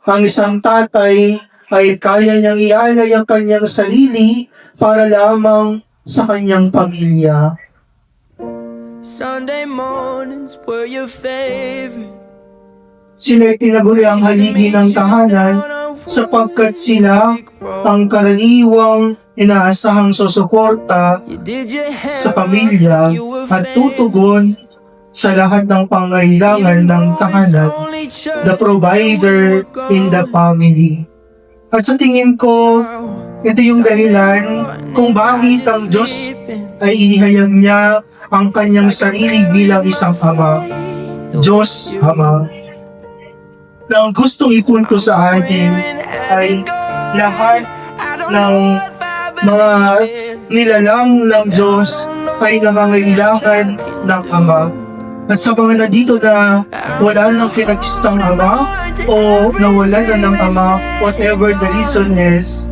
Ang isang tatay ay kaya niyang ialay ang kanyang sarili para lamang sa kanyang pamilya. Sunday mornings were your favorite. Sila'y tinaguri ang haligi ng tahanan sapagkat sila ang karaniwang inaasahang susuporta You did your hair sa pamilya at tutugon sa lahat ng pangailangan ng tahanan, the provider in the family. At sa tingin ko, ito yung dahilan kung bakit ang Diyos ay inihayag niya ang kanyang sarili bilang isang ama. Diyos Ama. Na ang gustong ipunto sa atin ay lahat ng mga nilalang ng Diyos ay nangangailangan ng Ama. At sa mga nandito na wala ng kinakistang Ama o nawalan na ng Ama, whatever the reason is,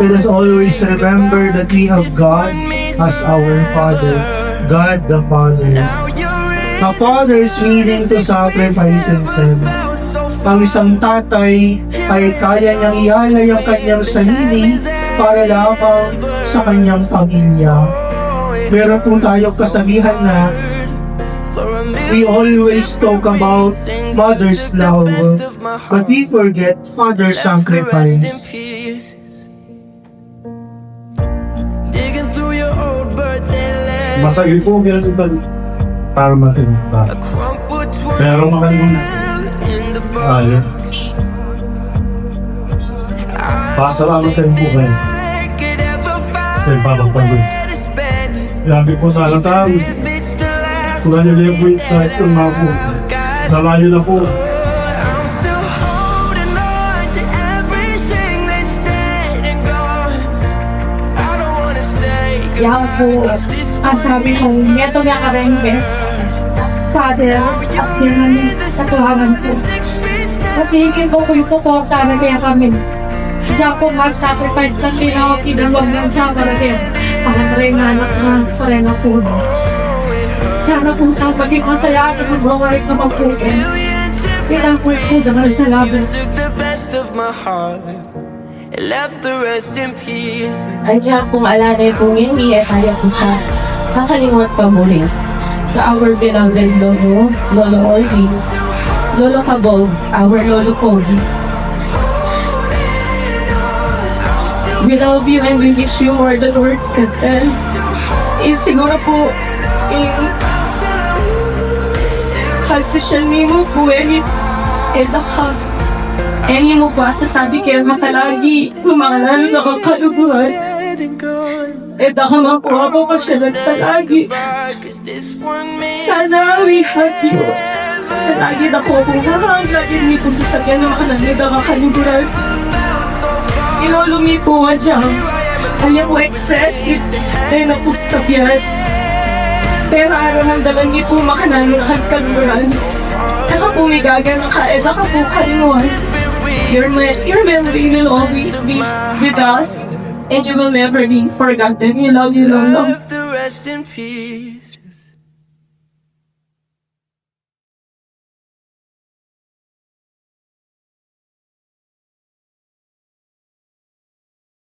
let us always remember that we have God as our Father, God the Father. A father is willing to sacrifice himself. Ang isang tatay ay kaya niyang ialay ang kanyang sarili para lamang sa kanyang pamilya. Meron po tayong kasabihan na we always talk about mother's love, but we forget father's sacrifice. Digging through your old birthday letter. Masagay po meron ba para matinta. A crumpled Pero magandang in the ayun. Pasalamat din po kayo. could ever find Kaya papagpagod. where to spend it. Sabi po sa alatan, If it's the last kung ano yung po sa itong mga po. Nalayo na po. I'm still holding on to everything that's dead and gone. I don't wanna say Yan po, sabi ko, ito nga ka rin best father at yan sa tuwangan ko. Kasi hindi ko yung suporta na kaya kami. Diyan po mag-sacrifice ng tinawag kinawag ng sa kalagyan. Parang rin anak na pareha po. Sana po sa maging masaya at mag-work na magputin. Kailangan po po dahil sa laban. took the best of my heart and left the rest in peace. Ay diyan kung alalay kong hindi ay kaya ko sa kakalimutan ka muli. Sa our beloved Lolo, Lolo Orly, Lolo Kabog, our Lolo Kogi. We love you and we wish you more than words can tell. Siguro po, pagsisyan mo po, edaka. Eni mo ba sasabi kaya matalagi, lumangalan na ang kaluguran. Edaka man po ako pa siya nagtalagi. Sana we have you. Lagi na ko kung saan, lagi niyo po sasakyan na makanagod ang kaluguran. Ilolumi po dyan. Alam mo express it, ay na po sasakyan. Pero araw ng dalang niyo po makanalo na kaluguran. Eka po may gaganang ka, edaka po kalimuan. Your memory will always be with us, and you will never be forgotten. We love you, Lolo. Left the rest in peace.